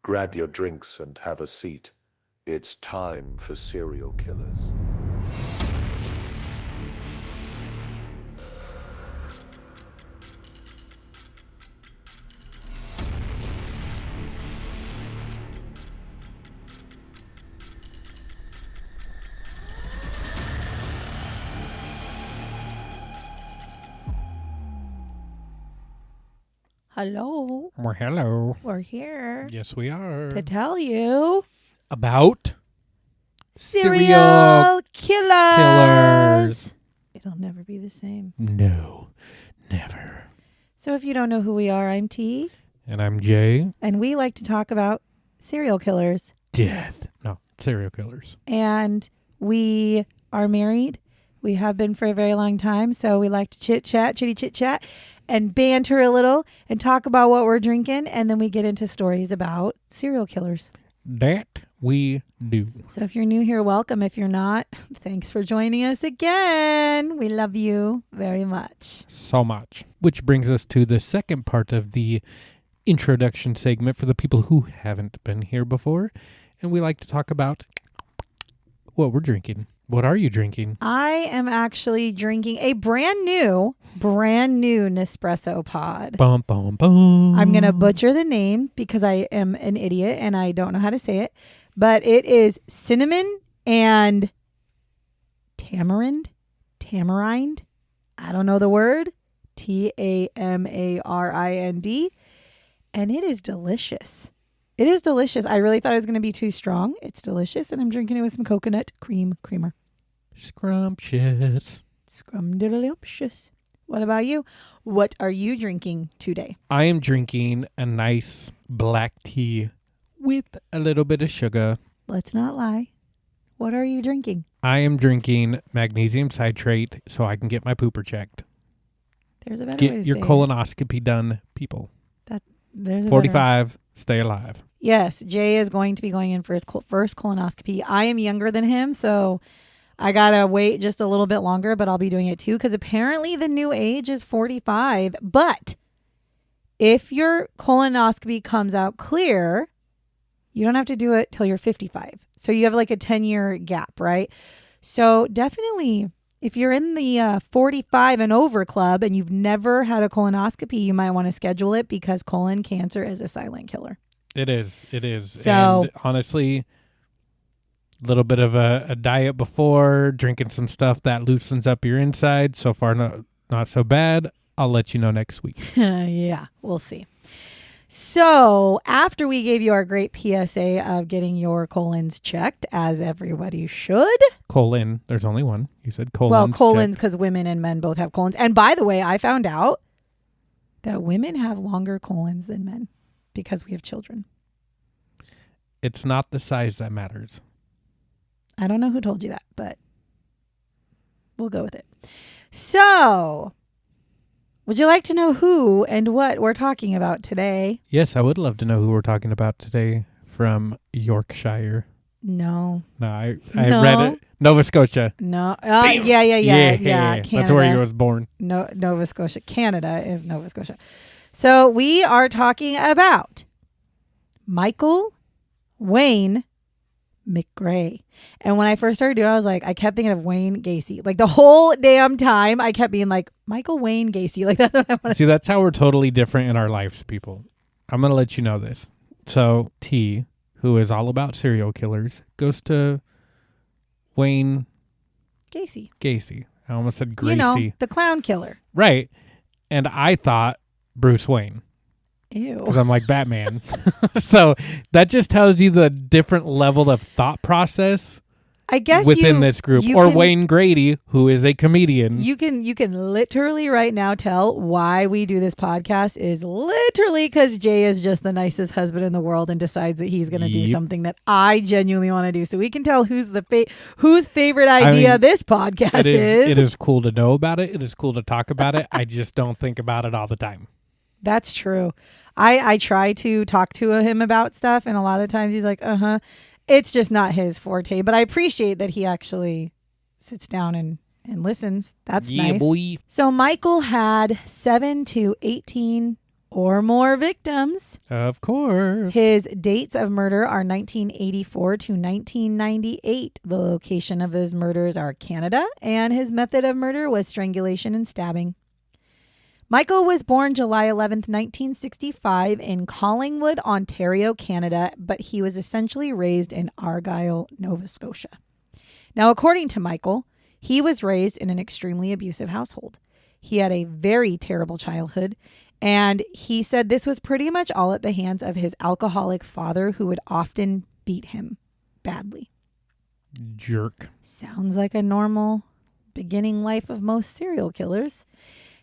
Grab your drinks and have a seat. It's time for serial killers. Hello. Well, hello. We're here Yes, we are. to tell you About serial killers. It'll never be the same. No, never. So if you don't know who we are, I'm T, And I'm Jay. and we like to talk about serial killers. Death. No, serial killers. And we are married. We have been for a very long time, so we like to chitty chit chat, and banter a little and talk about what we're drinking, and then we get into stories about serial killers. That we do. So if you're new here, welcome. If you're not, thanks for joining us again. We love you very much. So much. Which brings us to the second part of the introduction segment for the people who haven't been here before. And we like to talk about what we're drinking. What are you drinking? I am actually drinking a brand new Nespresso pod. Bum, bum, bum. I'm going to butcher the name because I am an idiot and I don't know how to say it. But it is cinnamon and tamarind. I don't know the word. Tamarind. And it is delicious. It is delicious. I really thought it was going to be too strong. It's delicious. And I'm drinking it with some coconut creamer. Scrumptious. Scrumdiddlyumptious. What about you? What are you drinking today? I am drinking a nice black tea with a little bit of sugar. Let's not lie. What are you drinking? I am drinking magnesium citrate so I can get my pooper checked. There's a better way to Get your say it. colonoscopy done, people. There's a 45, stay alive. Yes, Jay is going to be going in for his first colonoscopy. I am younger than him, so I got to wait just a little bit longer, but I'll be doing it too because apparently the new age is 45. But if your colonoscopy comes out clear, you don't have to do it till you're 55. So you have like a 10-year gap, right? So definitely, if you're in the 45 and over club and you've never had a colonoscopy, you might want to schedule it because colon cancer is a silent killer. It is. So- and honestly, a little bit of a diet before, drinking some stuff that loosens up your inside. So far, not so bad. I'll let you know next week. Yeah, we'll see. So after we gave you our great PSA of getting your colons checked, as everybody should. Colon. There's only one. You said colon. Well, colons because women and men both have colons. And by the way, I found out that women have longer colons than men because we have children. It's not the size that matters. I don't know who told you that, but we'll go with it. So, would you like to know who and what we're talking about today? Yes, I would love to know who we're talking about today from Yorkshire. No. No, I No. read it. Nova Scotia. No. Damn. Yeah. That's Canada. where you was born. No, Nova Scotia. Canada is Nova Scotia. So we are talking about Michael Wayne McGray. And when I first started doing it, I was like, I kept thinking of Wayne Gacy. Like the whole damn time, I kept being like, Michael Wayne Gacy. Like that's what I want to See, that's how we're totally different in our lives, people. I'm going to let you know this. So T, who is all about serial killers, goes to Wayne Gacy. Gacy. I almost said Gracie. You know, the clown killer. Right. And I thought Bruce Wayne Ew. because I'm like Batman. So that just tells you the different level of thought process I guess within this group. you Or can- Wayne Grady, who is a comedian. You can literally right now tell why we do this podcast is literally because Jay is just the nicest husband in the world and decides that he's going to do Yep. something that I genuinely want to do. So we can tell whose favorite idea this podcast is. It is cool to know about it. It is cool to talk about it. I just don't think about it all the time. That's true. I try to talk to him about stuff, and a lot of times he's like, It's just not his forte, but I appreciate that he actually sits down and listens. That's Yeah, nice. boy. So Michael had 7 to 18 or more victims. Of course. His dates of murder are 1984 to 1998. The location of his murders are Canada, and his method of murder was strangulation and stabbing. Michael was born July 11th, 1965 in Collingwood, Ontario, Canada, but he was essentially raised in Argyll, Nova Scotia. Now, according to Michael, he was raised in an extremely abusive household. He had a very terrible childhood, and he said this was pretty much all at the hands of his alcoholic father, who would often beat him badly. Jerk. Sounds like a normal beginning life of most serial killers.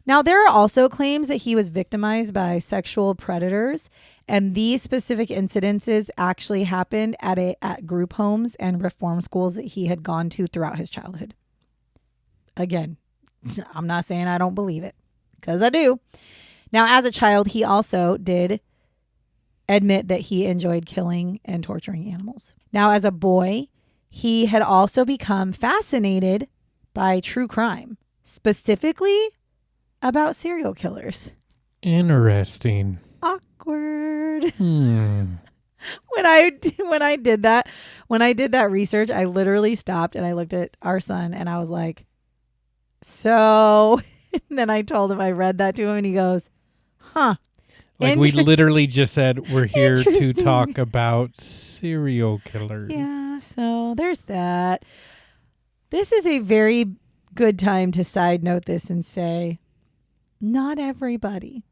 Now, there are also claims that he was victimized by sexual predators, and these specific incidences actually happened at group homes and reform schools that he had gone to throughout his childhood. Again, I'm not saying I don't believe it, because I do. Now, as a child, he also did admit that he enjoyed killing and torturing animals. Now, as a boy, he had also become fascinated by true crime, specifically about serial killers. Interesting. Awkward. Hmm. When I did that research, I literally stopped and I looked at our son and I was like, so, and then I told him, I read that to him and he goes, huh. Like we literally just said, we're here to talk about serial killers. Yeah, so there's that. This is a very good time to side note this and say, not everybody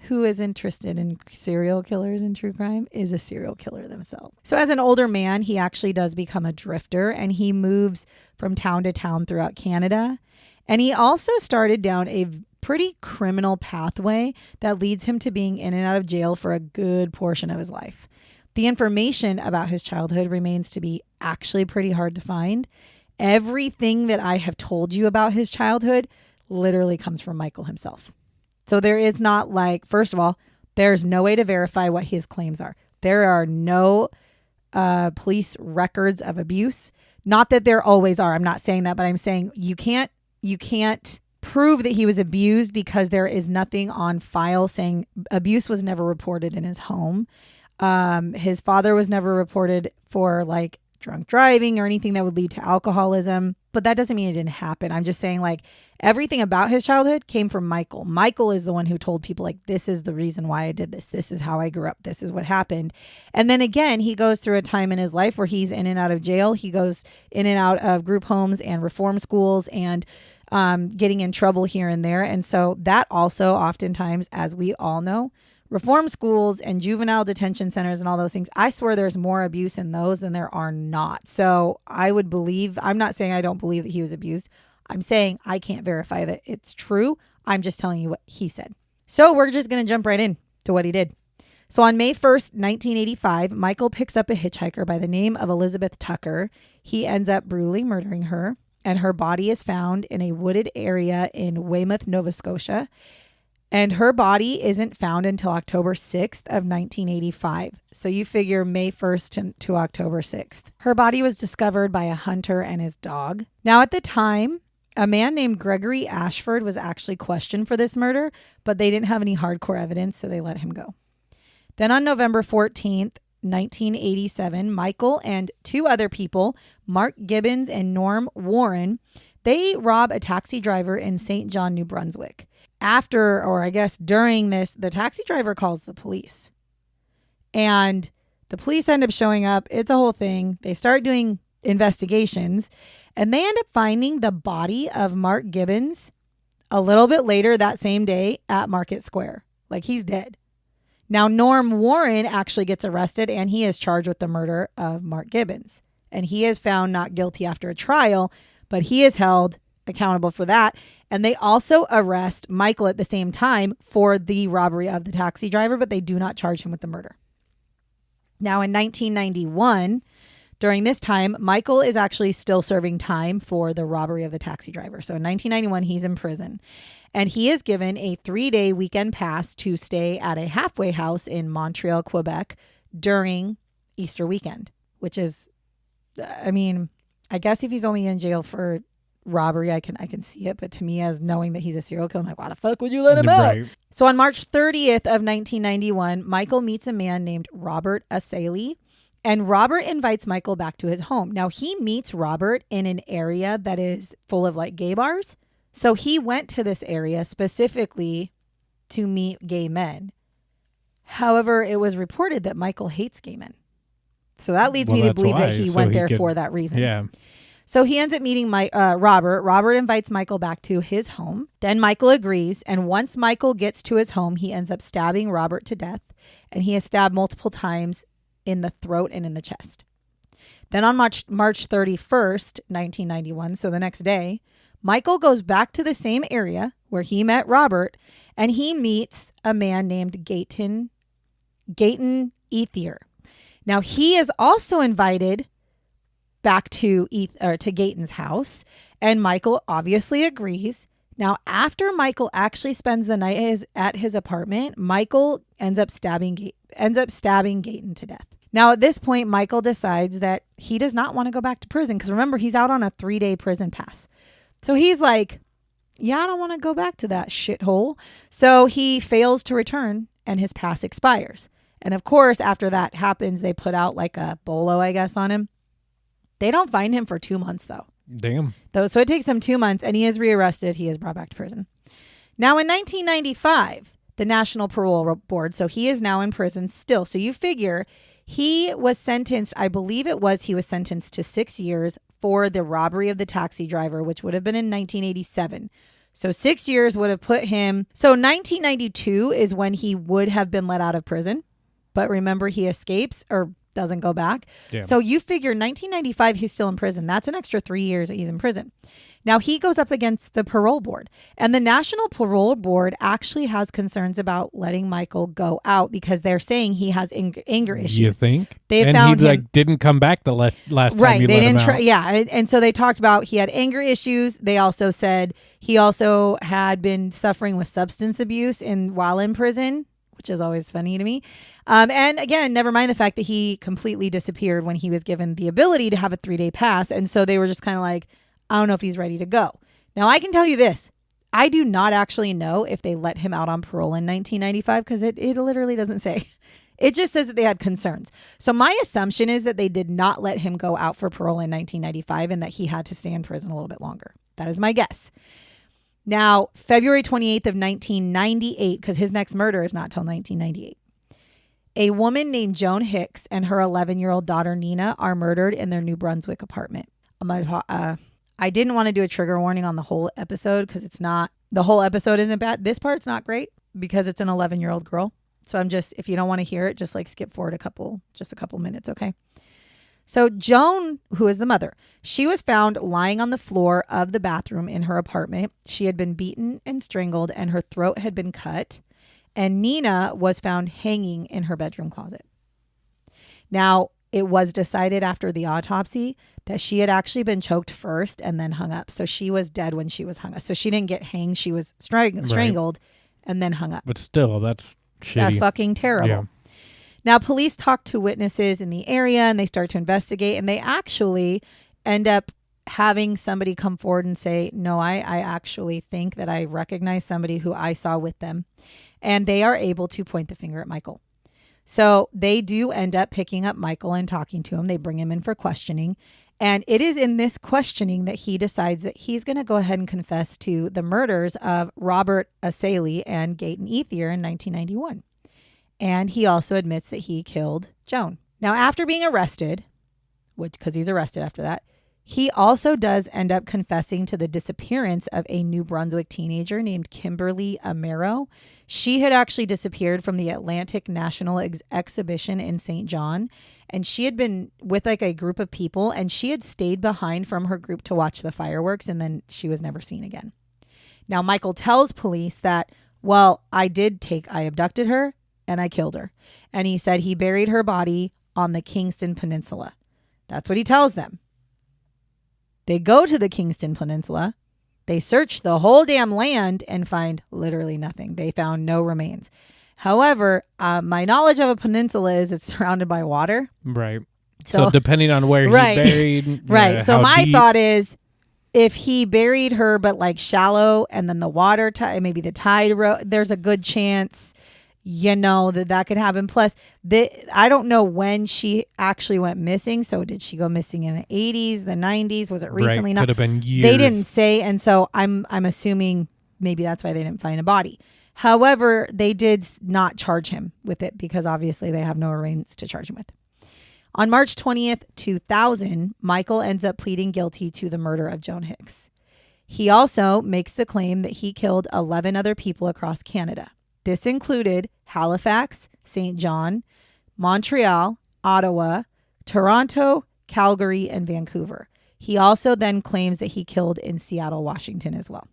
who is interested in serial killers and true crime is a serial killer themselves. So as an older man, he actually does become a drifter and he moves from town to town throughout Canada. And he also started down a pretty criminal pathway that leads him to being in and out of jail for a good portion of his life. The information about his childhood remains to be actually pretty hard to find. Everything that I have told you about his childhood literally comes from Michael himself. So there is not like, first of all, there's no way to verify what his claims are. There are no police records of abuse. Not that there always are. I'm not saying that, but I'm saying you can't prove that he was abused because there is nothing on file saying abuse was never reported in his home. His father was never reported for like drunk driving or anything that would lead to alcoholism, but that doesn't mean it didn't happen. I'm just saying like everything about his childhood came from Michael. Michael is the one who told people like, this is the reason why I did this. This is how I grew up. This is what happened. And then again, he goes through a time in his life where he's in and out of jail. He goes in and out of group homes and reform schools and getting in trouble here and there. And so that also oftentimes, as we all know, reform schools and juvenile detention centers and all those things, I swear there's more abuse in those than there are not. So I would believe, I'm not saying I don't believe that he was abused. I'm saying I can't verify that it's true. I'm just telling you what he said. So we're just going to jump right in to what he did. So on May 1st, 1985, Michael picks up a hitchhiker by the name of Elizabeth Tucker. He ends up brutally murdering her, and her body is found in a wooded area in Weymouth, Nova Scotia. And her body isn't found until October 6th of 1985. So you figure May 1st to October 6th. Her body was discovered by a hunter and his dog. Now at the time, a man named Gregory Ashford was actually questioned for this murder, but they didn't have any hardcore evidence, so they let him go. Then on November 14th, 1987, Michael and two other people, Mark Gibbons and Norm Warren, they rob a taxi driver in St. John, New Brunswick. After, or I guess during this, the taxi driver calls the police. And the police end up showing up. It's a whole thing. They start doing investigations. And they end up finding the body of Mark Gibbons a little bit later that same day at Market Square. Like he's dead. Now, Norm Warren actually gets arrested and he is charged with the murder of Mark Gibbons. And he is found not guilty after a trial, but he is held accountable for that. And they also arrest Michael at the same time for the robbery of the taxi driver, but they do not charge him with the murder. Now, in 1991, during this time, Michael is actually still serving time for the robbery of the taxi driver. So in 1991, he's in prison. And he is given a 3-day weekend pass to stay at a halfway house in Montreal, Quebec during Easter weekend, which is, I mean, I guess if he's only in jail for robbery, I can see it. But to me, as knowing that he's a serial killer, I'm like, why the fuck would you let him out? So on March 30th of 1991, Michael meets a man named Robert Asali. And Robert invites Michael back to his home. Now, he meets Robert in an area that is full of like gay bars. So he went to this area specifically to meet gay men. However, it was reported that Michael hates gay men. So that leads me to believe that he went there for that reason. Yeah. So he ends up meeting Robert. Robert invites Michael back to his home. Then Michael agrees. And once Michael gets to his home, he ends up stabbing Robert to death. And he is stabbed multiple times in the throat and in the chest. Then on March 31st, 1991, so the next day, Michael goes back to the same area where he met Robert, and he meets a man named Gayton Ethier. Now, he is also invited back to Gayton's house, and Michael obviously agrees. Now, after Michael actually spends the night at his apartment, Michael ends up stabbing Gayton to death. Now, at this point, Michael decides that he does not want to go back to prison because remember, he's out on a 3-day prison pass. So he's like, yeah, I don't want to go back to that shithole. So he fails to return and his pass expires. And of course, after that happens, they put out like a bolo, I guess, on him. They don't find him for 2 months, though. Damn. So it takes him 2 months and he is rearrested. He is brought back to prison. Now, in 1995, the National Parole Board, so he is now in prison still. So you figure he was sentenced, I believe he was sentenced to 6 years for the robbery of the taxi driver, which would have been in 1987. So 6 years would have put him. So 1992 is when he would have been let out of prison. But remember, he escapes or doesn't go back. Yeah. So you figure 1995, he's still in prison. That's an extra 3 years that he's in prison. Now he goes up against the parole board, and the National Parole Board actually has concerns about letting Michael go out because they're saying he has anger issues. You think? They found he him, didn't come back the last time right. You They let didn't him out. Yeah, and so they talked about he had anger issues. They also said he also had been suffering with substance abuse while in prison, which is always funny to me. And again, never mind the fact that he completely disappeared when he was given the ability to have a 3-day pass. And so they were just kind of like, I don't know if he's ready to go. Now, I can tell you this. I do not actually know if they let him out on parole in 1995 because it literally doesn't say. It just says that they had concerns. So my assumption is that they did not let him go out for parole in 1995 and that he had to stay in prison a little bit longer. That is my guess. Now, February 28th of 1998, because his next murder is not till 1998. A woman named Joan Hicks and her 11-year-old daughter, Nina, are murdered in their New Brunswick apartment. I didn't want to do a trigger warning on the whole episode because the whole episode isn't bad. This part's not great because it's an 11-year-old girl. So if you don't want to hear it, just like skip forward a couple minutes, okay? So Joan, who is the mother, she was found lying on the floor of the bathroom in her apartment. She had been beaten and strangled and her throat had been cut. And Nina was found hanging in her bedroom closet. Now, it was decided after the autopsy that she had actually been choked first and then hung up. So she was dead when she was hung up. So she didn't get hanged. She was strangled and then hung up. But still, that's shitty. That's fucking terrible. Yeah. Now, police talked to witnesses in the area and they start to investigate. And they actually end up having somebody come forward and say, no, I actually think that I recognize somebody who I saw with them. And they are able to point the finger at Michael. So they do end up picking up Michael and talking to him. They bring him in for questioning. And it is in this questioning that he decides that he's going to go ahead and confess to the murders of Robert Asali and Gayton Ethier in 1991. And he also admits that he killed Joan. Now, after being arrested, because he's arrested after that, he also does end up confessing to the disappearance of a New Brunswick teenager named Kimberly Amaro. She had actually disappeared from the Atlantic National Exhibition in St. John. And she had been with like a group of people and she had stayed behind from her group to watch the fireworks. And then she was never seen again. Now, Michael tells police that, well, I abducted her and I killed her. And he said he buried her body on the Kingston Peninsula. That's what he tells them. They go to the Kingston Peninsula. They search the whole damn land and find literally nothing. They found no remains. However, my knowledge of a peninsula is it's surrounded by water. Right. So depending on where he's buried. Right. So my thought is if he buried her, but like shallow, and then the water, maybe the tide, there's a good chance, that could happen. Plus, I don't know when she actually went missing. So did she go missing in the 80s, the 90s? Was it recently? Right. Not. Could have been years. They didn't say, and so I'm assuming maybe that's why they didn't find a body. However, they did not charge him with it because obviously they have no arraignments to charge him with. On March 20th, 2000, Michael ends up pleading guilty to the murder of Joan Hicks. He also makes the claim that he killed 11 other people across Canada. This included Halifax, St. John, Montreal, Ottawa, Toronto, Calgary, and Vancouver. He also then claims that he killed in Seattle, Washington as well.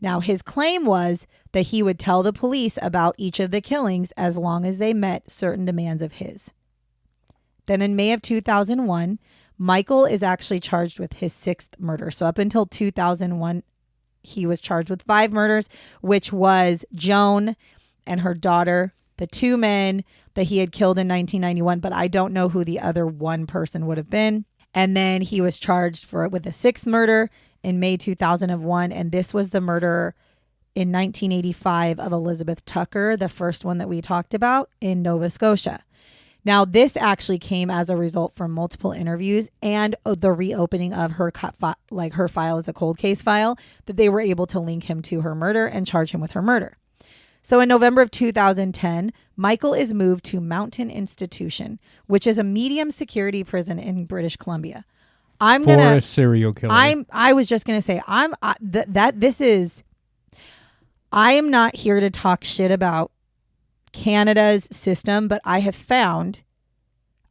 Now, his claim was that he would tell the police about each of the killings as long as they met certain demands of his. Then in May of 2001, Michael is actually charged with his 6th murder. So up until 2001, he was charged with 5 murders, which was Joan and her daughter, the 2 men that he had killed in 1991, but I don't know who the other one person would have been. And then he was charged with a 6th murder in May 2001, and this was the murder in 1985 of Elizabeth Tucker, the first one that we talked about in Nova Scotia. Now, this actually came as a result from multiple interviews and the reopening of her her file as a cold case file, that they were able to link him to her murder and charge him with her murder. So in November of 2010, Michael is moved to Mountain Institution, which is a medium security prison in British Columbia. For a serial killer. I was just gonna say I am not here to talk shit about Canada's system, but I have found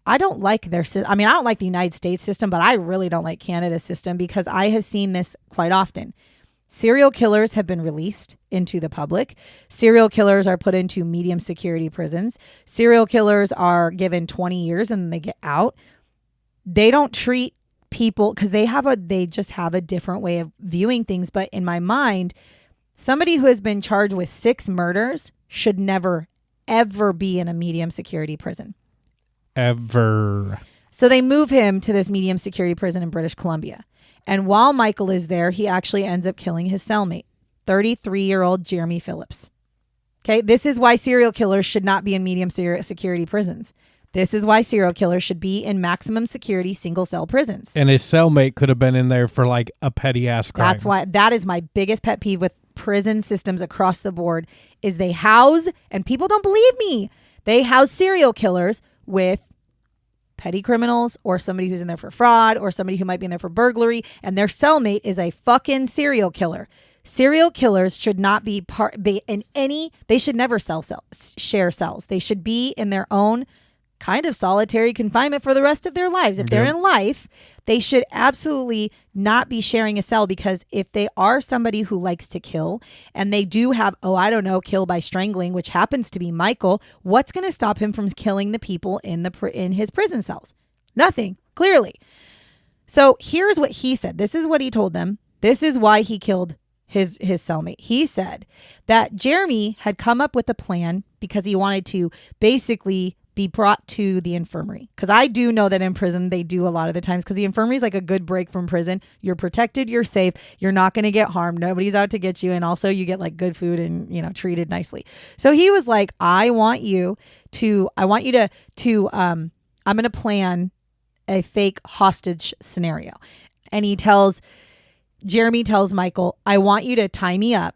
I don't like their system. I mean, I don't like the United States system, but I really don't like Canada's system because I have seen this quite often. Serial killers have been released into the public. Serial killers are put into medium security prisons. Serial killers are given 20 years and they get out. They don't treat people because they just have a different way of viewing things. But in my mind, somebody who has been charged with 6 murders should never ever be in a medium security prison. Ever. So they move him to this medium security prison in British Columbia. And while Michael is there, he actually ends up killing his cellmate, 33-year-old Jeremy Phillips. Okay, this is why serial killers should not be in medium security prisons. This is why serial killers should be in maximum security single cell prisons. And his cellmate could have been in there for like a petty ass crime. That is my biggest pet peeve with prison systems across the board is they house, and people don't believe me, they house serial killers with petty criminals or somebody who's in there for fraud or somebody who might be in there for burglary, and their cellmate is a fucking serial killer. Serial killers should not be they should never share cells. They should be in their own kind of solitary confinement for the rest of their lives. If they're in life, they should absolutely not be sharing a cell, because if they are somebody who likes to kill and they do have, kill by strangling, which happens to be Michael, what's going to stop him from killing the people in his prison cells? Nothing, clearly. So here's what he said. This is what he told them. This is why he killed his cellmate. He said that Jeremy had come up with a plan because he wanted to basically be brought to the infirmary. Because I do know that in prison they do a lot of the times, because the infirmary is like a good break from prison. You're protected, you're safe, you're not going to get harmed, nobody's out to get you, and also you get like good food and treated nicely. So he was like, I'm going to plan a fake hostage scenario. And Jeremy tells Michael, I want you to tie me up,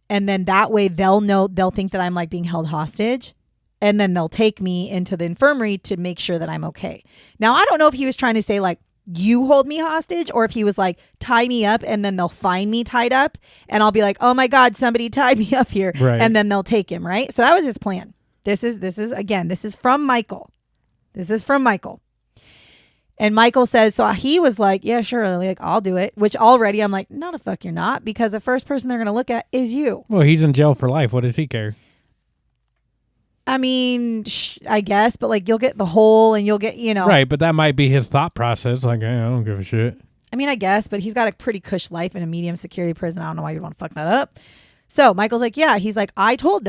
and then that way they'll think that I'm like being held hostage. And then they'll take me into the infirmary to make sure that I'm okay. Now, I don't know if he was trying to say like, you hold me hostage, or if he was like, tie me up and then they'll find me tied up and I'll be like, oh my God, somebody tied me up here. Right. And then they'll take him. Right. So that was his plan. This is from Michael. This is from Michael. And Michael says, so he was like, yeah, sure. Like, I'll do it. Which already I'm like, no, the fuck you're not, because the first person they're going to look at is you. Well, he's in jail for life. What does he care? I mean, I guess, but like you'll get the hole and you'll get, Right, but that might be his thought process. Like, I don't give a shit. I mean, I guess, but he's got a pretty cush life in a medium security prison. I don't know why you'd want to fuck that up. So Michael's like, yeah, he's like, I told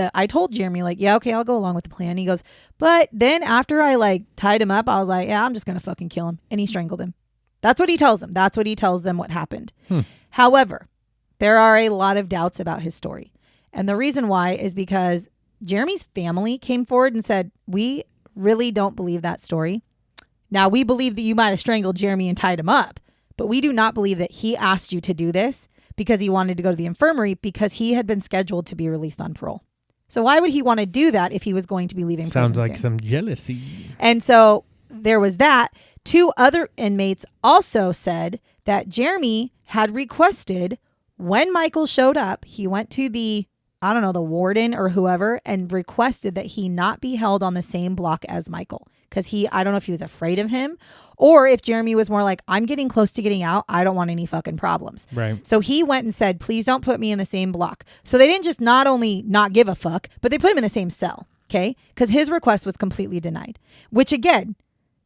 Jeremy, like, yeah, okay, I'll go along with the plan. He goes, but then after I like tied him up, I was like, yeah, I'm just going to fucking kill him. And he strangled him. That's what he tells them. That's what he tells them what happened. However, there are a lot of doubts about his story. And the reason why is because Jeremy's family came forward and said, we really don't believe that story. Now, we believe that you might have strangled Jeremy and tied him up, but we do not believe that he asked you to do this because he wanted to go to the infirmary because he had been scheduled to be released on parole. So why would he want to do that if he was going to be leaving prison Sounds like soon? some jealousy. And so there was that. 2 other inmates also said that Jeremy had requested when Michael showed up, he went to the warden or whoever and requested that he not be held on the same block as Michael. Because I don't know if he was afraid of him or if Jeremy was more like, I'm getting close to getting out. I don't want any fucking problems. Right. So he went and said, please don't put me in the same block. So they didn't just not only not give a fuck, but they put him in the same cell. Okay. Because his request was completely denied, which again,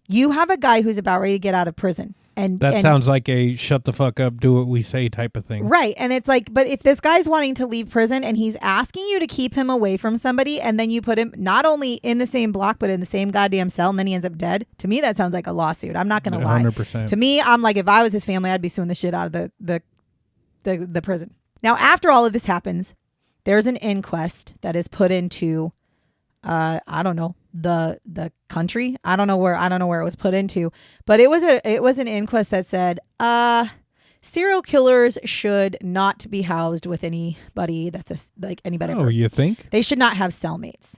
you have a guy who's about ready to get out of prison. And sounds like a shut the fuck up, do what we say type of thing. Right. And it's like, but if this guy's wanting to leave prison and he's asking you to keep him away from somebody and then you put him not only in the same block, but in the same goddamn cell and then he ends up dead, to me, that sounds like a lawsuit. I'm not going to lie. 100%. To me, I'm like, if I was his family, I'd be suing the shit out of the prison. Now, after all of this happens, there's an inquest that is put into, I don't know, the country. I don't know where it was put into, but it was an inquest that said serial killers should not be housed with anybody that's anybody. Oh, you think? They should not have cellmates.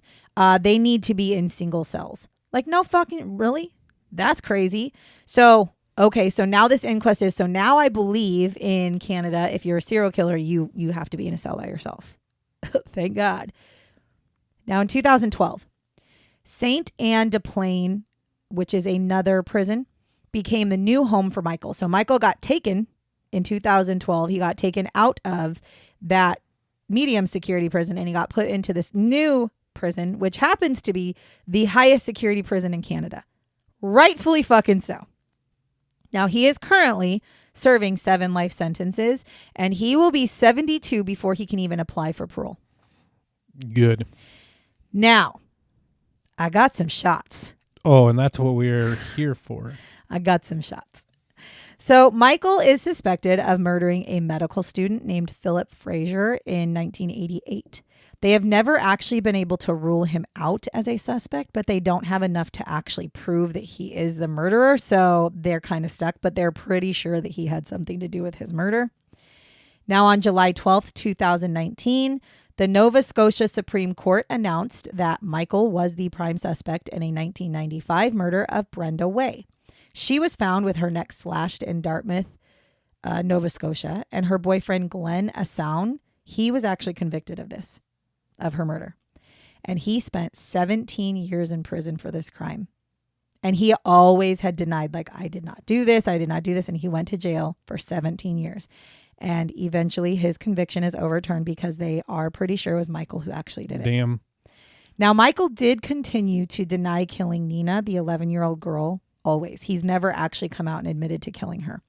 They need to be in single cells. Like, no fucking really? That's crazy. So okay, so now this inquest is, so now I believe in Canada, if you're a serial killer, you have to be in a cell by yourself. Thank God. Now in 2012, St. Anne de Plain, which is another prison, became the new home for Michael. So Michael got taken in 2012. He got taken out of that medium security prison and he got put into this new prison, which happens to be the highest security prison in Canada. Rightfully fucking so. Now he is currently serving 7 life sentences and he will be 72 before he can even apply for parole. Good. Now, I got some shots. Oh, and that's what we're here for. I got some shots. So Michael is suspected of murdering a medical student named Philip Fraser in 1988. They have never actually been able to rule him out as a suspect, but they don't have enough to actually prove that he is the murderer. So they're kind of stuck, but they're pretty sure that he had something to do with his murder. Now on July 12th, 2019, the Nova Scotia Supreme Court announced that Michael was the prime suspect in a 1995 murder of Brenda Way. She was found with her neck slashed in Dartmouth, Nova Scotia, and her boyfriend Glenn Assoun, he was actually convicted of her murder. And he spent 17 years in prison for this crime. And he always had denied, like, I did not do this. And he went to jail for 17 years. And eventually his conviction is overturned because they are pretty sure it was Michael who actually did it. Damn. Now, Michael did continue to deny killing Nina, the 11-year-old girl, always. He's never actually come out and admitted to killing her.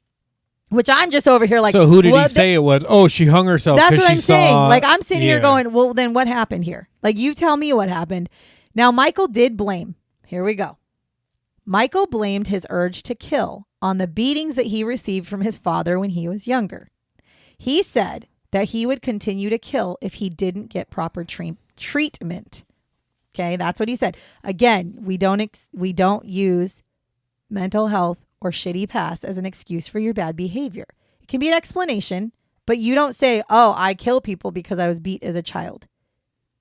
Which I'm just over here like... So who did he say it was? Oh, she hung herself. That's what I'm saying. Like, I'm sitting here Yeah. going, well, then what happened here? Like, you tell me what happened. Now, Michael did blame. Here we go. Michael blamed his urge to kill on the beatings that he received from his father when he was younger. He said that he would continue to kill if he didn't get proper treatment. Okay, that's what he said. Again, we don't use mental health or shitty past as an excuse for your bad behavior. It can be an explanation, but you don't say, oh, I kill people because I was beat as a child.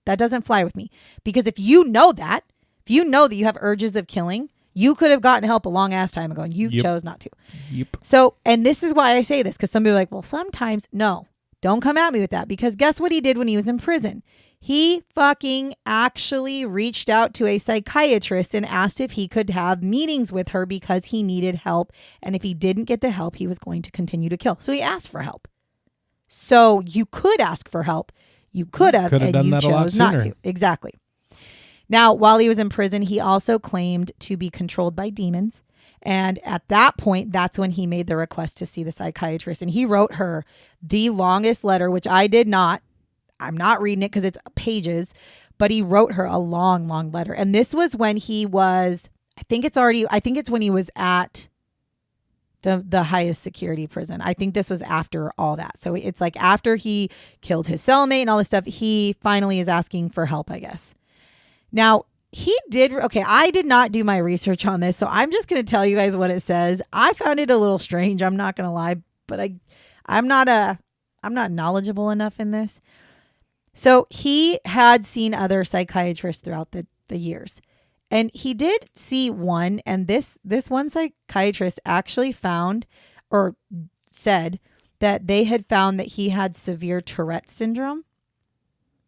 That doesn't fly with me. Because if you know that you have urges of killing, you could have gotten help a long ass time ago and you chose not to. Yep. So, and this is why I say this, because some people are like, well, sometimes, no, don't come at me with that. Because guess what he did when he was in prison? He fucking actually reached out to a psychiatrist and asked if he could have meetings with her because he needed help. And if he didn't get the help, he was going to continue to kill. So he asked for help. So you could ask for help. You could have, and you chose not to. Exactly. Now, while he was in prison, he also claimed to be controlled by demons. And at that point, that's when he made the request to see the psychiatrist. And he wrote her the longest letter, which I did not. I'm not reading it because it's pages, but he wrote her a long, long letter. And this was when he was, I think it's when he was at the highest security prison. I think this was after all that. So it's like after he killed his cellmate and all this stuff, he finally is asking for help, I guess. Now, I did not do my research on this, so I'm just going to tell you guys what it says. I found it a little strange, I'm not going to lie, but I'm not knowledgeable enough in this. So he had seen other psychiatrists throughout the years. And he did see one, and this one psychiatrist actually found or said that they had found that he had severe Tourette syndrome.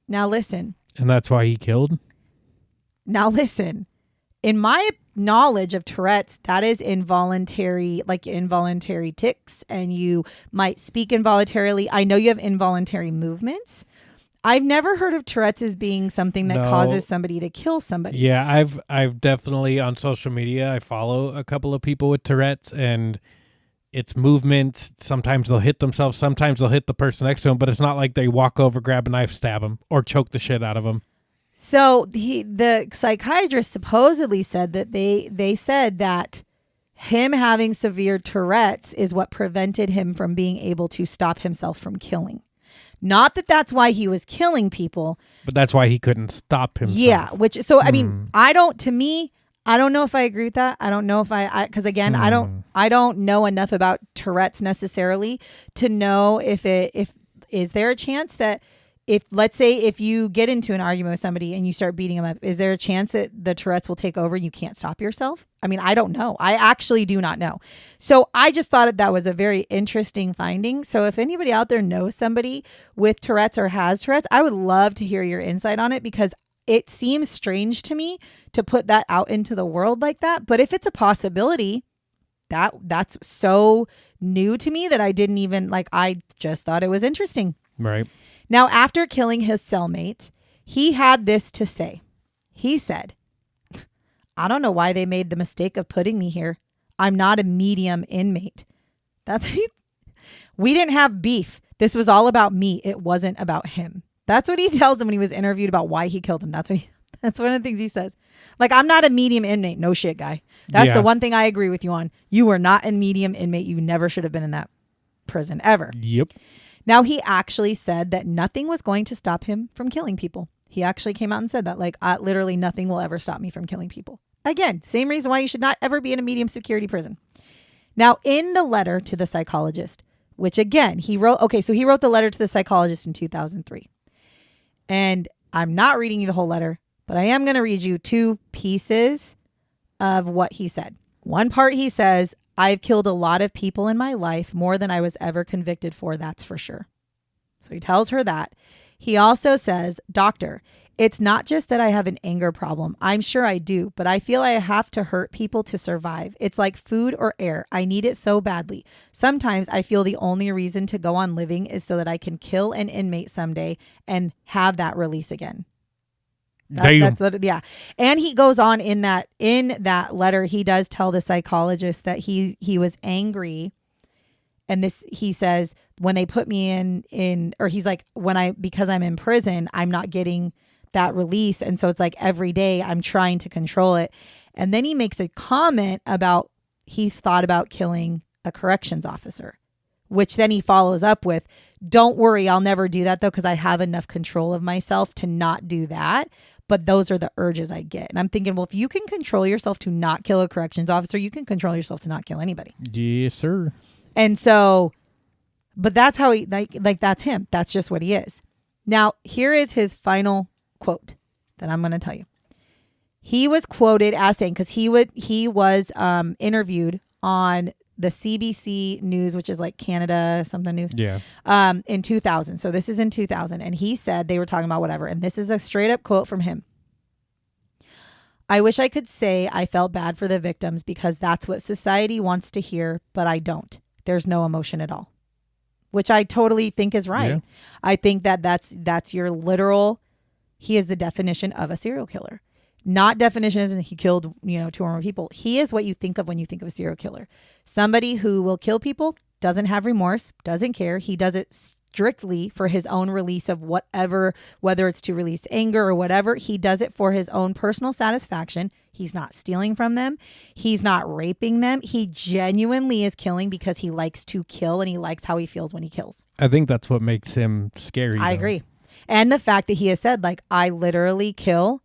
Now listen. And that's why he killed? Now listen. In my knowledge of Tourette's, that is involuntary tics, and you might speak involuntarily. I know you have involuntary movements. I've never heard of Tourette's as being something that causes somebody to kill somebody. Yeah, I've definitely on social media, I follow a couple of people with Tourette's, and it's movement. Sometimes they'll hit themselves. Sometimes they'll hit the person next to them, but it's not like they walk over, grab a knife, stab them, or choke the shit out of them. So the psychiatrist supposedly said that they said that him having severe Tourette's is what prevented him from being able to stop himself from killing. Not that that's why he was killing people. But that's why he couldn't stop himself. Yeah, I mean, I don't know if I agree with that. I don't know if because again, I don't know enough about Tourette's necessarily to know if is there a chance that let's say if you get into an argument with somebody and you start beating them up, is there a chance that the Tourette's will take over and you can't stop yourself? I mean, I don't know. I actually do not know. So I just thought that was a very interesting finding. So if anybody out there knows somebody with Tourette's or has Tourette's, I would love to hear your insight on it, because it seems strange to me to put that out into the world like that. But if it's a possibility, that's so new to me that I didn't even I just thought it was interesting. Right. Now, after killing his cellmate, he had this to say. He said, "I don't know why they made the mistake of putting me here. I'm not a medium inmate." We didn't have beef. This was all about me. It wasn't about him. That's what he tells them when he was interviewed about why he killed him. That's one of the things he says. I'm not a medium inmate. No shit, guy. That's the one thing I agree with you on. You were not a medium inmate. You never should have been in that prison ever. Yep. Now, he actually said that nothing was going to stop him from killing people. He actually came out and said that, literally nothing will ever stop me from killing people. Again, same reason why you should not ever be in a medium security prison. Now, in the letter to the psychologist, which again, he wrote the letter to the psychologist in 2003. And I'm not reading you the whole letter, but I am going to read you two pieces of what he said. One part he says, "I've killed a lot of people in my life, more than I was ever convicted for, that's for sure." So he tells her that. He also says, "Doctor, it's not just that I have an anger problem. I'm sure I do, but I feel I have to hurt people to survive. It's like food or air. I need it so badly. Sometimes I feel the only reason to go on living is so that I can kill an inmate someday and have that release again." Yeah. And he goes on in that letter, he does tell the psychologist that he was angry. And he says, when they put me or he's like, because I'm in prison, I'm not getting that release. And so it's like every day I'm trying to control it. And then he makes a comment about he's thought about killing a corrections officer, which then he follows up with, "Don't worry, I'll never do that though, because I have enough control of myself to not do that. But those are the urges I get." And I'm thinking, well, if you can control yourself to not kill a corrections officer, you can control yourself to not kill anybody. Yes, sir. And so, but that's how he, that's him. That's just what he is. Now, here is his final quote that I'm going to tell you. He was quoted as saying, because he was interviewed on the CBC News, which is like Canada something news. Yeah. In 2000. So this is in 2000. And he said, they were talking about whatever. And this is a straight up quote from him. "I wish I could say I felt bad for the victims because that's what society wants to hear, but I don't. There's no emotion at all." Which I totally think is right. Yeah. I think that's your literal, he is the definition of a serial killer. Not definition as in he killed, 2 or more people. He is what you think of when you think of a serial killer. Somebody who will kill people, doesn't have remorse, doesn't care. He does it strictly for his own release of whatever, whether it's to release anger or whatever. He does it for his own personal satisfaction. He's not stealing from them. He's not raping them. He genuinely is killing because he likes to kill and he likes how he feels when he kills. I think that's what makes him scary. I agree. And the fact that he has said, like, I literally kill,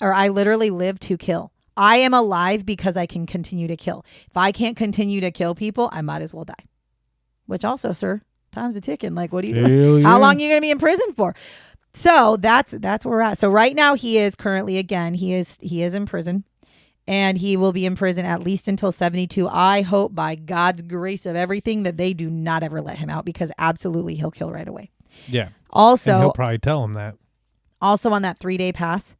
or I literally live to kill. I am alive because I can continue to kill. If I can't continue to kill people, I might as well die. Which also, sir, time's a ticking. Like, what are you doing? How long are you going to be in prison for? So that's where we're at. So right now he is currently, again, he is in prison, and he will be in prison at least until 72. I hope by God's grace of everything that they do not ever let him out, because absolutely he'll kill right away. Yeah. Also, and he'll probably tell him that. Also on that 3-day pass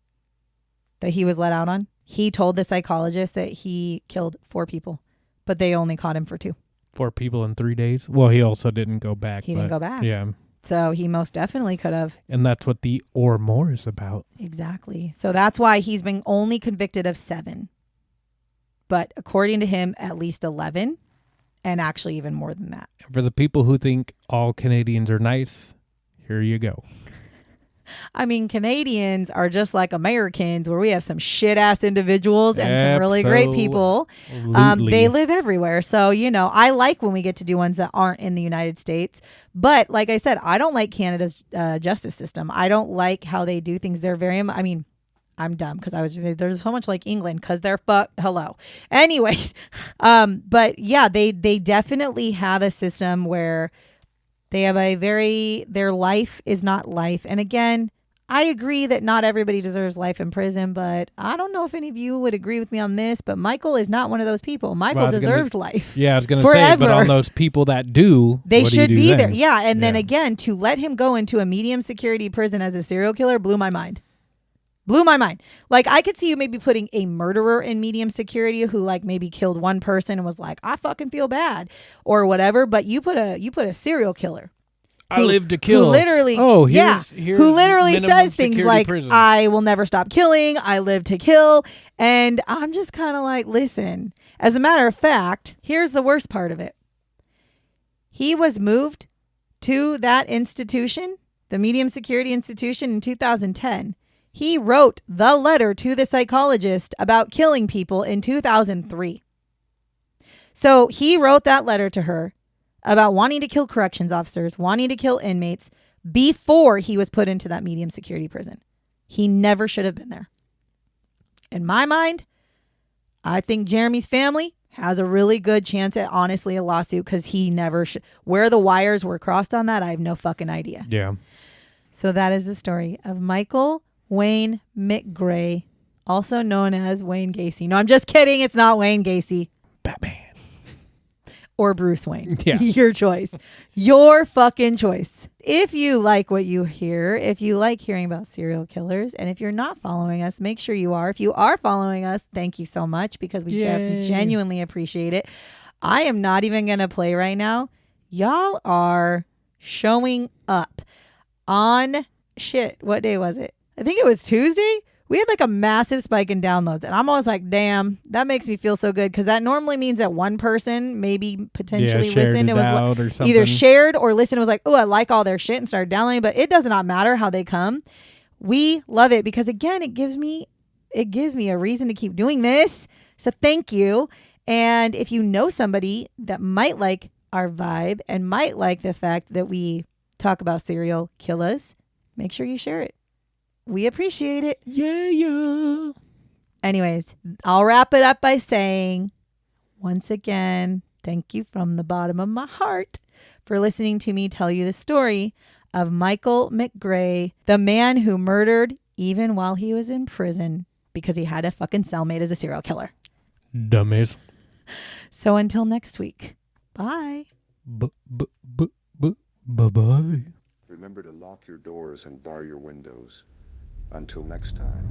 that he was let out on, he told the psychologist that he killed 4 people, but they only caught him for 2. 4 people in 3 days? Well, he also didn't go back. He didn't go back. Yeah. So he most definitely could have. And that's what the or more is about. Exactly. So that's why he's been only convicted of 7. But according to him, at least 11. And actually even more than that. For the people who think all Canadians are nice, here you go. I mean, Canadians are just like Americans, where we have some shit-ass individuals and some really great people. They live everywhere. So, I like when we get to do ones that aren't in the United States. But like I said, I don't like Canada's justice system. I don't like how they do things. They're very, I'm dumb because I was just saying there's so much like England because they're hello. Anyways, but yeah, they definitely have a system where they have their life is not life. And again, I agree that not everybody deserves life in prison, but I don't know if any of you would agree with me on this, but Michael is not one of those people. Michael deserves life. Yeah, I was going to say, but on those people that do, they should be then? there. Yeah. And then again, to let him go into a medium security prison as a serial killer blew my mind. Like, I could see you maybe putting a murderer in medium security who like maybe killed one person and was like, I fucking feel bad or whatever. But you put a serial killer. I live to kill. Who literally, who literally says things like, prison. I will never stop killing. I live to kill. And I'm just kind of like, listen, as a matter of fact, here's the worst part of it. He was moved to that institution, the medium security institution, in 2010. He wrote the letter to the psychologist about killing people in 2003. So he wrote that letter to her about wanting to kill corrections officers, wanting to kill inmates before he was put into that medium security prison. He never should have been there. In my mind, I think Jeremy's family has a really good chance at honestly a lawsuit because he never should. Where the wires were crossed on that, I have no fucking idea. Yeah. So that is the story of Michael Wayne McGray, also known as Wayne Gacy. No, I'm just kidding. It's not Wayne Gacy. Batman. Or Bruce Wayne. Yeah. Your choice. Your fucking choice. If you like what you hear, if you like hearing about serial killers, and if you're not following us, make sure you are. If you are following us, thank you so much because we genuinely appreciate it. I am not even going to play right now. Y'all are showing up on what day was it? I think it was Tuesday. We had like a massive spike in downloads. And I'm always like, damn, that makes me feel so good. Because that normally means that one person maybe potentially listened. It was either shared or listened. It was like, oh, I like all their shit and started downloading. But it does not matter how they come. We love it because, again, it gives me a reason to keep doing this. So thank you. And if you know somebody that might like our vibe and might like the fact that we talk about serial killers, make sure you share it. We appreciate it. Yeah. Anyways, I'll wrap it up by saying, once again, thank you from the bottom of my heart for listening to me tell you the story of Michael McGray, the man who murdered even while he was in prison because he had a fucking cellmate as a serial killer. Dummies. So until next week, bye. Bye-bye. Remember to lock your doors and bar your windows. Until next time.